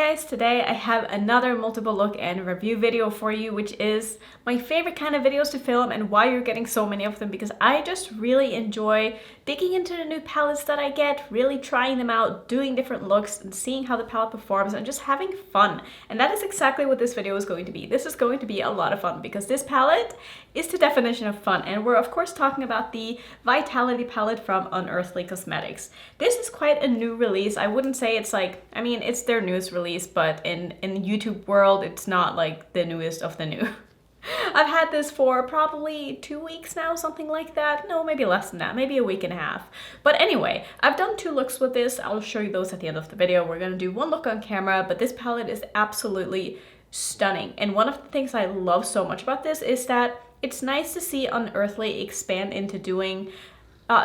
guys, today I have another multiple look and review video for you, which is my favorite kind of videos to film and why you're getting so many of them, because I just really enjoy digging into the new palettes that I get, really trying them out, doing different looks and seeing how the palette performs and just having fun. And that is exactly what this video is going to be. This is going to be a lot of fun because this palette is the definition of fun, and we're of course talking about the Vitality palette from Unearthly Cosmetics. This is quite a new release. I wouldn't say it's like, I mean, it's their newest release, but in the YouTube world, it's not like the newest of the new. I've had this for probably 2 weeks now, something like that. No, maybe less than that, maybe a week and a half. But anyway, I've done 2 looks with this. I'll show you those at the end of the video. We're gonna do 1 look on camera, but this palette is absolutely stunning. And one of the things I love so much about this is that it's nice to see Unearthly expand into doing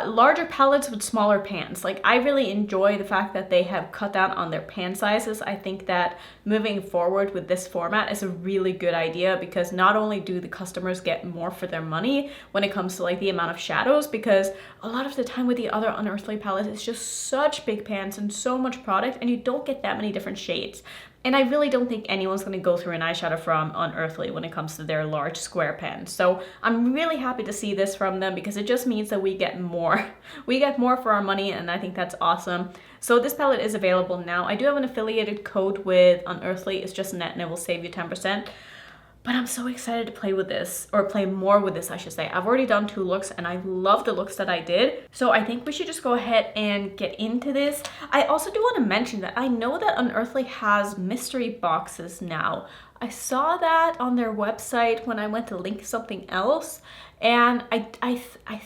larger palettes with smaller pans. Like, I really enjoy the fact that they have cut down on their pan sizes. I think that moving forward with this format is a really good idea, because not only do the customers get more for their money when it comes to like the amount of shadows, because a lot of the time with the other Unearthly palettes, it's just such big pans and so much product and you don't get that many different shades. And I really don't think anyone's going to go through an eyeshadow from Unearthly when it comes to their large square pans. So I'm really happy to see this from them, because it just means that we get more. We get more for our money, and I think that's awesome. So this palette is available now. I do have an affiliated code with Unearthly. It's just Annette, and it will save you 10%. But I'm so excited to play with this, or play more with this, I should say. I've already done 2 looks and I love the looks that I did. So I think we should just go ahead and get into this. I also do want to mention that I know that Unearthly has mystery boxes now. I saw that on their website when I went to link something else. And I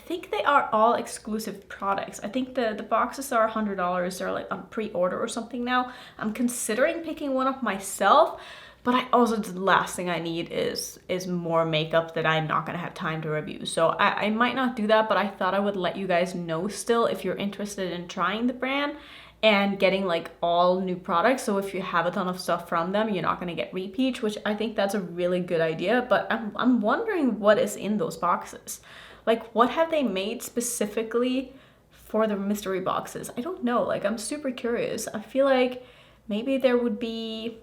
think they are all exclusive products. I think the boxes are $100. They're like on pre-order or something now. I'm considering picking one up myself. But I also, the last thing I need is more makeup that I'm not gonna have time to review. So I might not do that, but I thought I would let you guys know still if you're interested in trying the brand and getting like all new products. So if you have a ton of stuff from them, you're not gonna get repeats, which I think that's a really good idea. But I'm wondering what is in those boxes. Like, what have they made specifically for the mystery boxes? I don't know, like, I'm super curious. I feel like maybe there would be,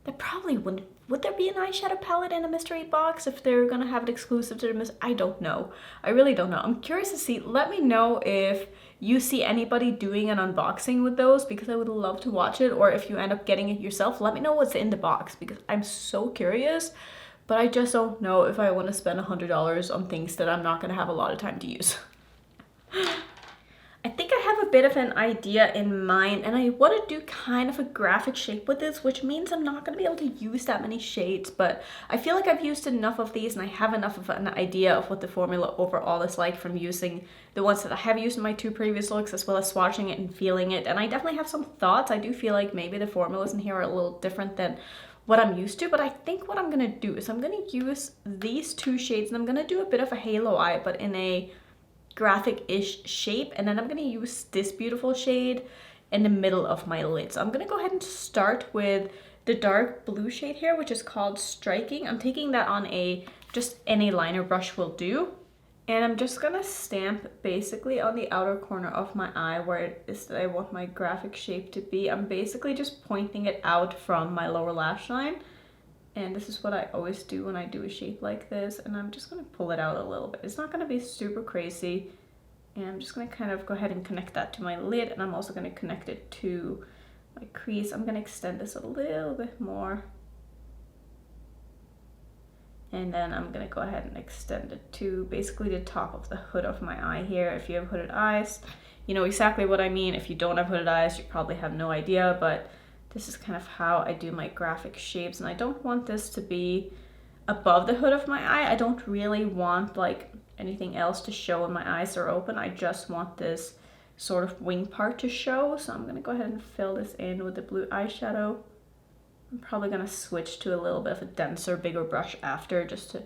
there probably wouldn't. Would there be an eyeshadow palette in a mystery box if they're gonna have it exclusive to the I don't know. I really don't know. I'm curious to see. Let me know if you see anybody doing an unboxing with those, because I would love to watch it. Or if you end up getting it yourself, let me know what's in the box, because I'm so curious. But I just don't know if I want to spend $100 on things that I'm not gonna have a lot of time to use. I think I have a bit of an idea in mind, and I want to do kind of a graphic shape with this, which means I'm not going to be able to use that many shades, but I feel like I've used enough of these and I have enough of an idea of what the formula overall is like from using the ones that I have used in my 2 previous looks, as well as swatching it and feeling it. And I definitely have some thoughts. I do feel like maybe the formulas in here are a little different than what I'm used to, but I think what I'm going to do is I'm going to use these 2 shades, and I'm going to do a bit of a halo eye, but in a graphic-ish shape, and then I'm gonna use this beautiful shade in the middle of my lid. So I'm gonna go ahead and start with the dark blue shade here, which is called Striking. I'm taking that on just any liner brush will do, and I'm just gonna stamp basically on the outer corner of my eye where it is that I want my graphic shape to be. I'm basically just pointing it out from my lower lash line. And this is what I always do when I do a shape like this. And I'm just going to pull it out a little bit. It's not going to be super crazy. And I'm just going to kind of go ahead and connect that to my lid. And I'm also going to connect it to my crease. I'm going to extend this a little bit more. And then I'm going to go ahead and extend it to basically the top of the hood of my eye here. If you have hooded eyes, you know exactly what I mean. If you don't have hooded eyes, you probably have no idea. But this is kind of how I do my graphic shapes, and I don't want this to be above the hood of my eye. I don't really want like anything else to show when my eyes are open. I just want this sort of wing part to show. So I'm gonna go ahead and fill this in with the blue eyeshadow. I'm probably gonna switch to a little bit of a denser, bigger brush after, just to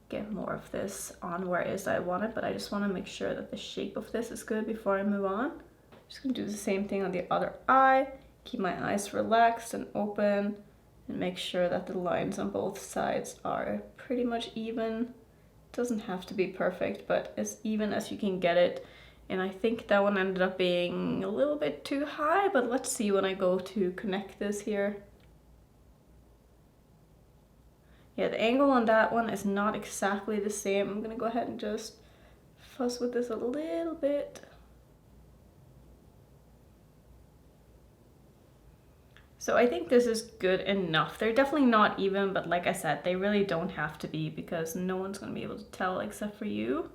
get more of this on where it is I want it, but I just wanna make sure that the shape of this is good before I move on. I'm just gonna do the same thing on the other eye. Keep my eyes relaxed and open, and make sure that the lines on both sides are pretty much even. It doesn't have to be perfect, but as even as you can get it. And I think that one ended up being a little bit too high, but let's see when I go to connect this here. Yeah, the angle on that one is not exactly the same. I'm gonna go ahead and just fuss with this a little bit. So I think this is good enough. They're definitely not even, but like I said, they really don't have to be because no one's gonna be able to tell except for you.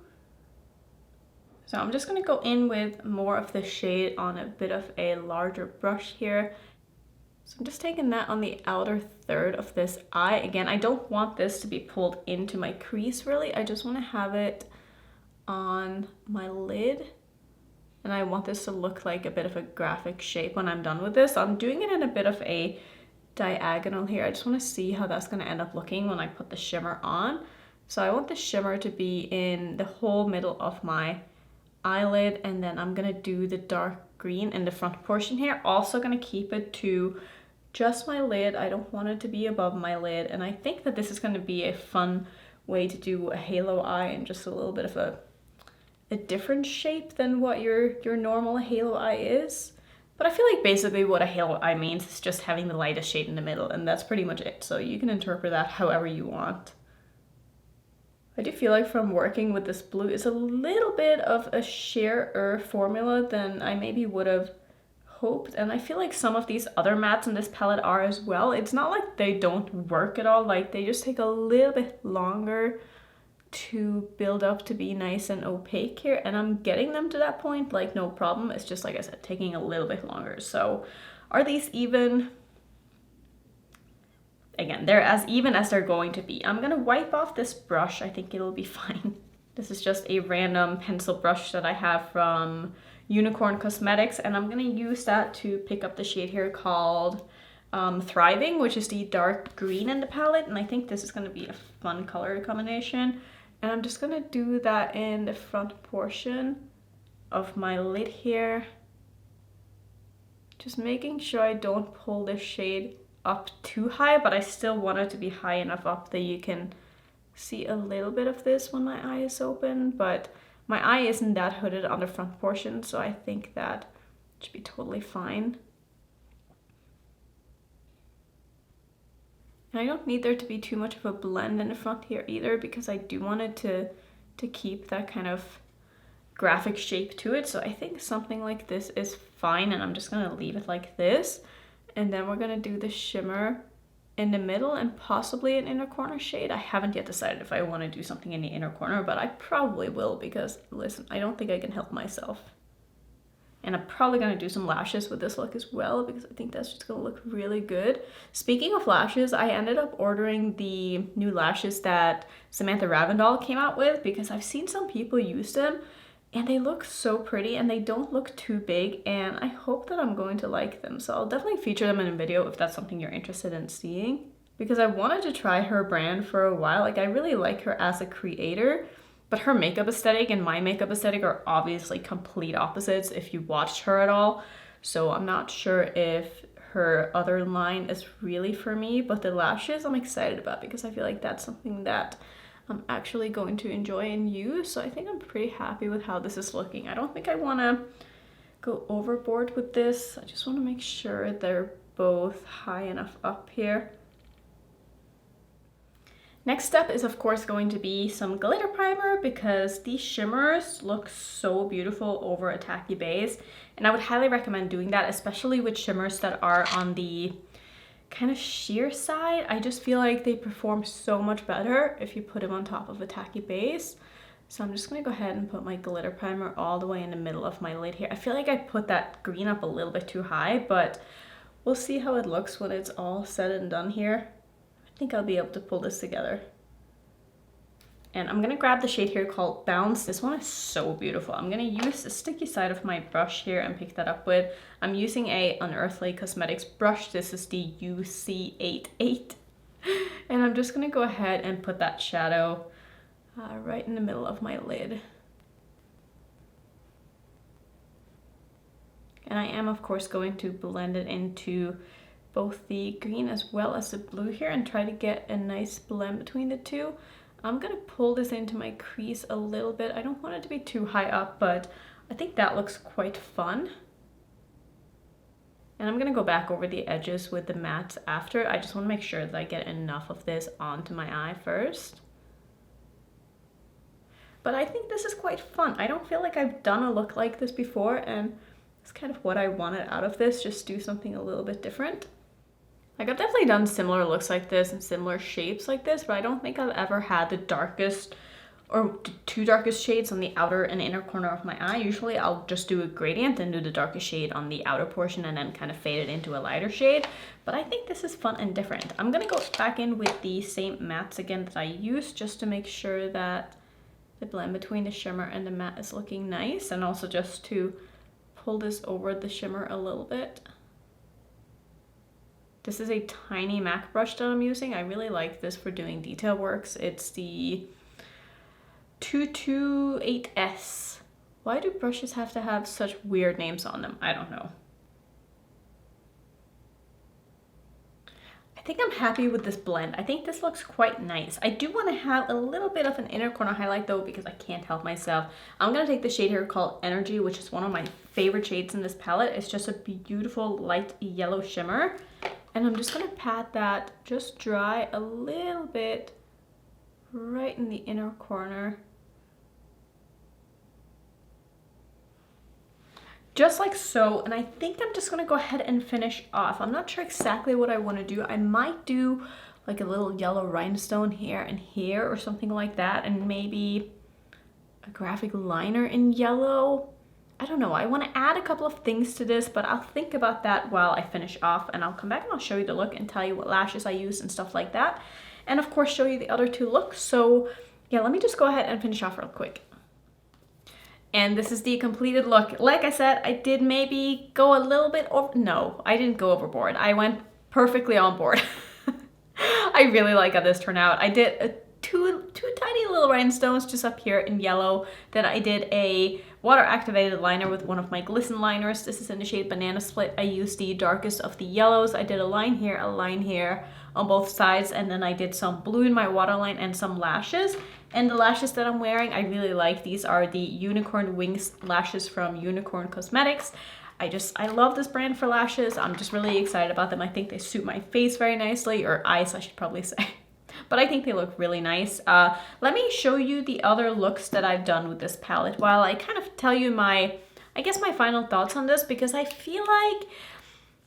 So I'm just gonna go in with more of the shade on a bit of a larger brush here. So I'm just taking that on the outer third of this eye. Again, I don't want this to be pulled into my crease really. I just wanna have it on my lid. And I want this to look like a bit of a graphic shape when I'm done with this. So I'm doing it in a bit of a diagonal here. I just want to see how that's going to end up looking when I put the shimmer on. So I want the shimmer to be in the whole middle of my eyelid, and then I'm going to do the dark green in the front portion here. Also going to keep it to just my lid. I don't want it to be above my lid, and I think that this is going to be a fun way to do a halo eye and just a little bit of a different shape than what your normal halo eye is. But I feel like basically what a halo eye means is just having the lightest shade in the middle, and that's pretty much it. So you can interpret that however you want. I do feel like from working with this blue, it's a little bit of a sheerer formula than I maybe would have hoped. And I feel like some of these other mattes in this palette are as well. It's not like they don't work at all, like they just take a little bit longer to build up to be nice and opaque here, and I'm getting them to that point like no problem. It's just, like I said, taking a little bit longer. So are these even? Again, they're as even as they're going to be. I'm gonna wipe off this brush. I think it'll be fine. This is just a random pencil brush that I have from Unearthly Cosmetics, and I'm gonna use that to pick up the shade here called Thriving, which is the dark green in the palette, and I think this is gonna be a fun color combination. And I'm just gonna do that in the front portion of my lid here. Just making sure I don't pull this shade up too high, but I still want it to be high enough up that you can see a little bit of this when my eye is open, but my eye isn't that hooded on the front portion, so I think that should be totally fine. And I don't need there to be too much of a blend in the front here either, because I do want it to keep that kind of graphic shape to it. So I think something like this is fine, and I'm just gonna leave it like this. And then we're gonna do the shimmer in the middle and possibly an inner corner shade. I haven't yet decided if I wanna do something in the inner corner, but I probably will because, listen, I don't think I can help myself. And I'm probably gonna do some lashes with this look as well because I think that's just gonna look really good. Speaking of lashes, I ended up ordering the new lashes that Samantha Ravndal came out with because I've seen some people use them and they look so pretty and they don't look too big, and I hope that I'm going to like them. So I'll definitely feature them in a video if that's something you're interested in seeing, because I wanted to try her brand for a while. Like, I really like her as a creator, but her makeup aesthetic and my makeup aesthetic are obviously complete opposites if you watched her at all. So I'm not sure if her other line is really for me, but the lashes I'm excited about because I feel like that's something that I'm actually going to enjoy and use. So I think I'm pretty happy with how this is looking. I don't think I want to go overboard with this. I just want to make sure they're both high enough up here. Next step is of course going to be some glitter primer because these shimmers look so beautiful over a tacky base, and I would highly recommend doing that, especially with shimmers that are on the kind of sheer side. I just feel like they perform so much better if you put them on top of a tacky base. So I'm just gonna go ahead and put my glitter primer all the way in the middle of my lid here. I feel like I put that green up a little bit too high, but we'll see how it looks when it's all said and done here. I think I'll be able to pull this together. And I'm gonna grab the shade here called Bounce. This one is so beautiful. I'm gonna use the sticky side of my brush here and pick that up with. I'm using a Unearthly Cosmetics brush. This is the UC88. And I'm just gonna go ahead and put that shadow right in the middle of my lid. And I am of course going to blend it into both the green as well as the blue here and try to get a nice blend between the two. I'm gonna pull this into my crease a little bit. I don't want it to be too high up, but I think that looks quite fun. And I'm gonna go back over the edges with the mattes after. I just wanna make sure that I get enough of this onto my eye first. But I think this is quite fun. I don't feel like I've done a look like this before, and it's kind of what I wanted out of this, just do something a little bit different. Like, I've definitely done similar looks like this and similar shapes like this, but I don't think I've ever had the darkest or two darkest shades on the outer and inner corner of my eye. Usually I'll just do a gradient and do the darkest shade on the outer portion and then kind of fade it into a lighter shade. But I think this is fun and different. I'm gonna go back in with the same mattes again that I used, just to make sure that the blend between the shimmer and the matte is looking nice, and also just to pull this over the shimmer a little bit. This is a tiny MAC brush that I'm using. I really like this for doing detail works. It's the 228S. Why do brushes have to have such weird names on them? I don't know. I think I'm happy with this blend. I think this looks quite nice. I do want to have a little bit of an inner corner highlight though, because I can't help myself. I'm going to take the shade here called Energy, which is one of my favorite shades in this palette. It's just a beautiful light yellow shimmer. And I'm just going to pat that just dry a little bit right in the inner corner. Just like so, and I think I'm just gonna go ahead and finish off. I'm not sure exactly what I want to do. I might do like a little yellow rhinestone here and here or something like that, and maybe a graphic liner in yellow. I don't know, I want to add a couple of things to this, but I'll think about that while I finish off, and I'll come back and I'll show you the look and tell you what lashes I use and stuff like that, and of course show you the other two looks. So yeah, let me just go ahead and finish off real quick. And this is the completed look. Like I said, I did maybe go a little bit over. No, I didn't go overboard. I went perfectly on board. I really like how this turned out. I did two tiny little rhinestones just up here in yellow. Then I did a water activated liner with one of my glisten liners. This is in the shade Banana Split. I used the darkest of the yellows. I did a line here on both sides, and then I did some blue in my waterline and some lashes. And the lashes that I'm wearing, I really like. These are the Unicorn Wings lashes from Unearthly Cosmetics. I love this brand for lashes. I'm just really excited about them. I think they suit my face very nicely, or eyes I should probably say. But I think they look really nice. Let me show you the other looks that I've done with this palette while I kind of tell you my final thoughts on this, because I feel like,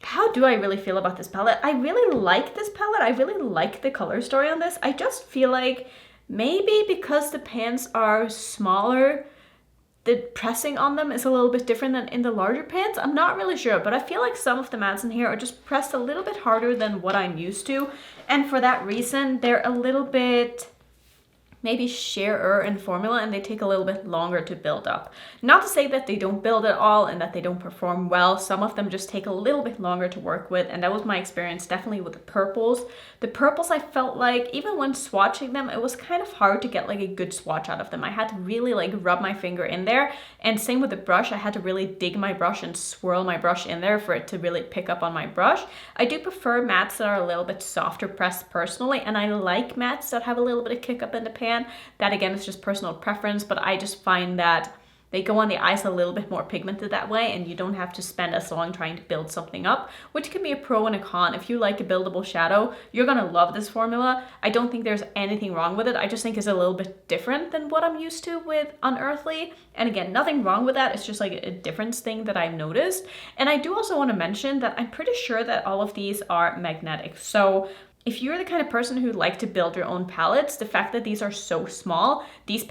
how do I really feel about this palette? I really like this palette. I really like the color story on this. I just feel like maybe because the pans are smaller, the pressing on them is a little bit different than in the larger pans. I'm not really sure, but I feel like some of the mattes in here are just pressed a little bit harder than what I'm used to. And for that reason, they're a little bit maybe sheerer in formula, and they take a little bit longer to build up. Not to say that they don't build at all and that they don't perform well. Some of them just take a little bit longer to work with, and that was my experience definitely with the purples. The purples, I felt like even when swatching them, it was kind of hard to get like a good swatch out of them. I had to really like rub my finger in there, and same with the brush. I had to really dig my brush and swirl my brush in there for it to really pick up on my brush. I do prefer mattes that are a little bit softer pressed personally, and I like mattes that have a little bit of kick up in the pan. That again is just personal preference, but I just find that they go on the eyes a little bit more pigmented that way, and you don't have to spend as long trying to build something up, which can be a pro and a con. If you like a buildable shadow, you're gonna love this formula. I don't think there's anything wrong with it. I just think it's a little bit different than what I'm used to with Unearthly. And again, nothing wrong with that. It's just like a difference thing that I've noticed. And I do also want to mention that I'm pretty sure that all of these are magnetic. So if you're the kind of person who'd like to build your own palettes, the fact that these are so small, these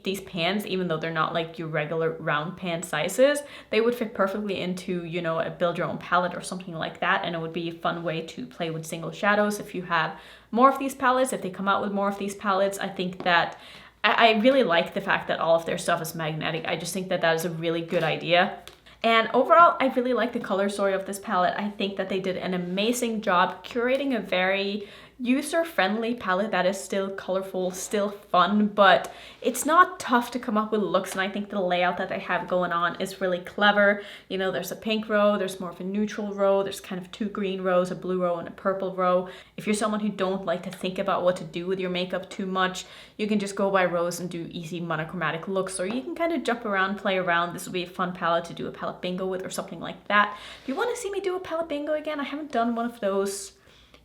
these pans, even though they're not like your regular round pan sizes, they would fit perfectly into, you know, a build your own palette or something like that. And it would be a fun way to play with single shadows if you have more of these palettes, if they come out with more of these palettes. I think that I really like the fact that all of their stuff is magnetic. I just think that that is a really good idea. And overall, I really like the color story of this palette. I think that they did an amazing job curating a very user-friendly palette that is still colorful, still fun, but it's not tough to come up with looks, and I think the layout that they have going on is really clever. You know, there's a pink row, there's more of a neutral row, there's kind of 2 green rows, a blue row and a purple row. If you're someone who don't like to think about what to do with your makeup too much, you can just go by rows and do easy monochromatic looks, or you can kind of jump around, play around. This will be a fun palette to do a palette bingo with or something like that. If you want to see me do a palette bingo again, I haven't done one of those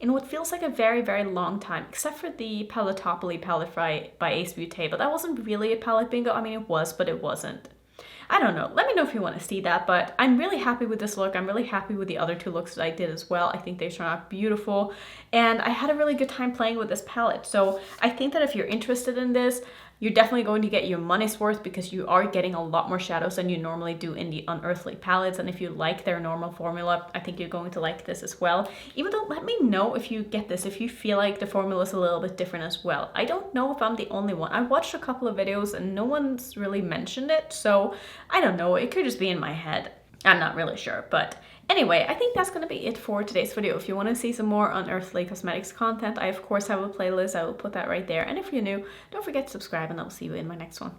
in what feels like a very, very long time, except for the Palettopoly palette by Ace Beauté, but that wasn't really a palette bingo. I mean, it was, but it wasn't. I don't know. Let me know if you want to see that, but I'm really happy with this look. I'm really happy with the other 2 looks that I did as well. I think they turned out beautiful, and I had a really good time playing with this palette. So I think that if you're interested in this, you're definitely going to get your money's worth, because you are getting a lot more shadows than you normally do in the Unearthly palettes. And if you like their normal formula, I think you're going to like this as well. Even though, let me know if you get this, if you feel like the formula is a little bit different as well. I don't know if I'm the only one. I watched a couple of videos and no one's really mentioned it, so I don't know. It could just be in my head. I'm not really sure, but anyway, I think that's going to be it for today's video. If you want to see some more Unearthly Cosmetics content, I of course have a playlist. I will put that right there. And if you're new, don't forget to subscribe, and I'll see you in my next one.